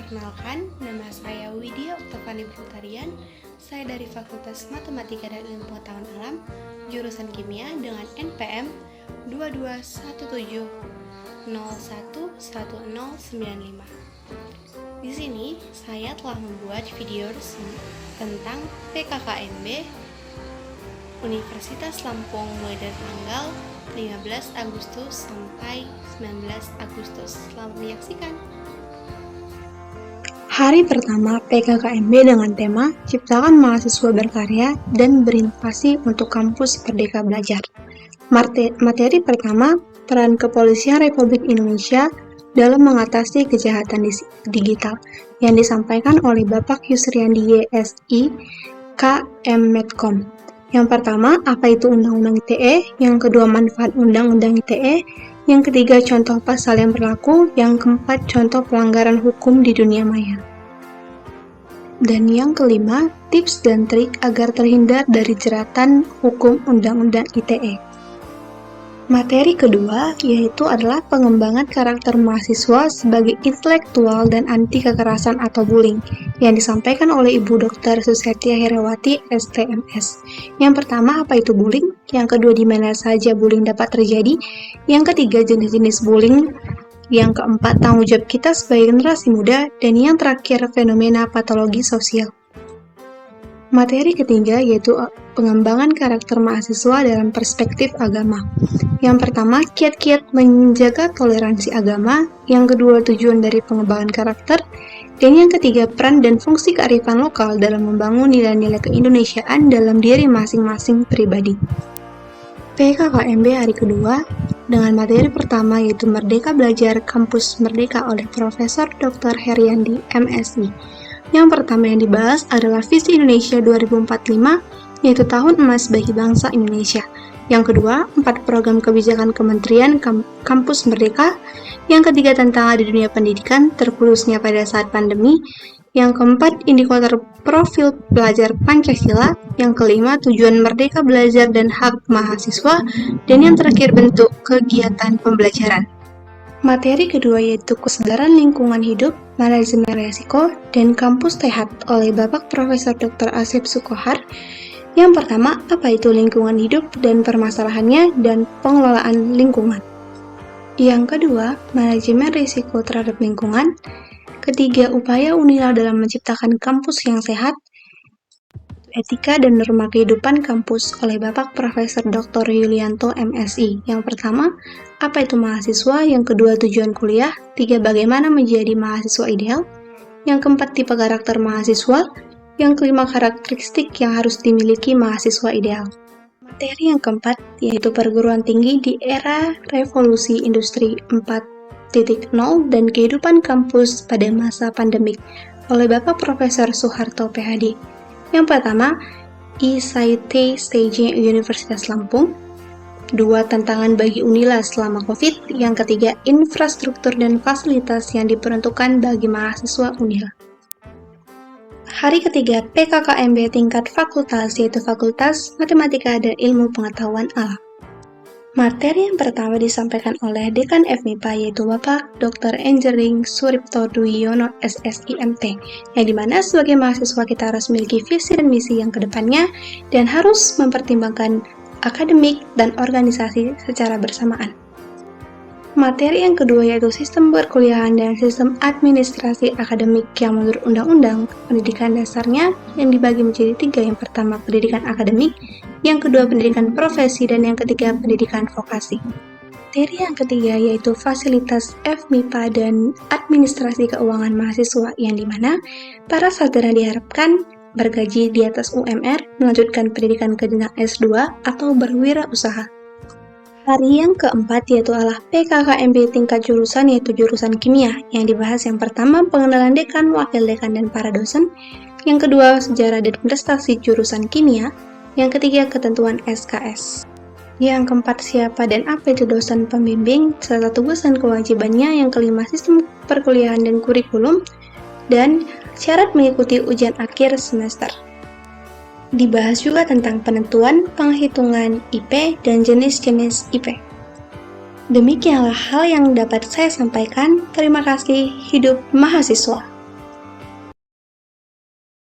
Perkenalkan, nama saya Widya Oktavani Brutarian. Saya dari Fakultas Matematika dan Ilmu Pengetahuan Alam, jurusan Kimia dengan NPM 2217011095. Di sini, saya telah membuat video resmi tentang PKKMB Universitas Lampung mulai dari tanggal 15 Agustus sampai 19 Agustus. Selamat menyaksikan. Hari pertama PKKMB dengan tema Ciptakan Mahasiswa Berkarya dan Berinovasi untuk Kampus Merdeka Belajar. Materi pertama, peran Kepolisian Republik Indonesia dalam mengatasi kejahatan digital, yang disampaikan oleh Bapak Yusriandi YSI, KM Medcom. Yang pertama, apa itu Undang-Undang ITE? Yang kedua, manfaat Undang-Undang ITE? Yang ketiga, contoh pasal yang berlaku. Yang keempat, contoh pelanggaran hukum di dunia maya. Dan yang kelima, tips dan trik agar terhindar dari jeratan hukum Undang-Undang ITE. Materi kedua yaitu adalah pengembangan karakter mahasiswa sebagai intelektual dan anti kekerasan atau bullying, yang disampaikan oleh Ibu Dr. Susetia Herawati, STMS. Yang pertama, apa itu bullying? Yang kedua, di mana saja bullying dapat terjadi? Yang ketiga, jenis-jenis bullying? Yang keempat, tanggung jawab kita sebagai generasi muda, dan yang terakhir, fenomena patologi sosial. Materi ketiga yaitu pengembangan karakter mahasiswa dalam perspektif agama. Yang pertama, kiat-kiat menjaga toleransi agama. Yang kedua, tujuan dari pengembangan karakter. Dan yang ketiga, peran dan fungsi kearifan lokal dalam membangun nilai-nilai keindonesiaan dalam diri masing-masing pribadi. PKKMB hari kedua dengan materi pertama yaitu Merdeka Belajar Kampus Merdeka oleh Profesor Dr. Heriandi, MSI. Yang pertama yang dibahas adalah Visi Indonesia 2045, yaitu tahun emas bagi bangsa Indonesia. Yang kedua, 4 program kebijakan Kementerian Kampus Merdeka. Yang ketiga, tantangan di dunia pendidikan, terputusnya pada saat pandemi. Yang keempat, indikator profil pelajar Pancasila. Yang kelima, tujuan Merdeka Belajar dan hak mahasiswa. Dan yang terakhir, bentuk kegiatan pembelajaran. Materi kedua yaitu kesadaran lingkungan hidup, manajemen resiko, dan kampus sehat oleh Bapak Profesor Dr. Asep Sukohar. Yang pertama, apa itu lingkungan hidup dan permasalahannya dan pengelolaan lingkungan. Yang kedua, manajemen risiko terhadap lingkungan. Ketiga, upaya UNILA dalam menciptakan kampus yang sehat. Etika dan norma kehidupan kampus oleh Bapak Profesor Dr. Yulianto, MSI. Yang pertama, apa itu mahasiswa? Yang kedua, tujuan kuliah. 3, bagaimana menjadi mahasiswa ideal. Yang keempat, tipe karakter mahasiswa. Yang kelima, karakteristik yang harus dimiliki mahasiswa ideal. Materi yang keempat yaitu perguruan tinggi di era revolusi industri 4.0 dan kehidupan kampus pada masa pandemik oleh Bapak Profesor Soeharto, PhD. Yang pertama, ICT Staging Universitas Lampung. 2, tantangan bagi UNILA selama COVID. Yang ketiga, infrastruktur dan fasilitas yang diperuntukkan bagi mahasiswa UNILA. Hari ketiga PKKMB tingkat fakultas yaitu Fakultas Matematika dan Ilmu Pengetahuan Alam. Materi yang pertama disampaikan oleh Dekan FMIPA yaitu Bapak Dr. Engineering Suripto Dwi Yono SSIMT, yang dimana sebagai mahasiswa kita harus memiliki visi dan misi yang kedepannya dan harus mempertimbangkan akademik dan organisasi secara bersamaan. Materi yang kedua yaitu sistem perkuliahan dan sistem administrasi akademik yang menurut Undang-Undang Pendidikan Dasarnya yang dibagi menjadi 3. Yang pertama, pendidikan akademik, yang kedua, pendidikan profesi, dan yang ketiga, pendidikan vokasi. Materi yang ketiga yaitu fasilitas FMIPA dan administrasi keuangan mahasiswa, yang dimana para sarjana diharapkan bergaji di atas UMR, melanjutkan pendidikan ke jenjang S2 atau berwirausaha. Hari yang keempat yaitu adalah PKKMB tingkat jurusan yaitu jurusan kimia, yang dibahas yang pertama pengenalan dekan, wakil dekan, dan para dosen. Yang kedua, sejarah dan prestasi jurusan kimia. Yang ketiga, ketentuan SKS. Yang keempat, siapa dan apa itu dosen pembimbing, serta tugas dan kewajibannya. Yang kelima, sistem perkuliahan dan kurikulum, dan syarat mengikuti ujian akhir semester. Dibahas juga tentang penentuan, penghitungan IP, dan jenis-jenis IP. Demikianlah hal yang dapat saya sampaikan. Terima kasih. Hidup mahasiswa.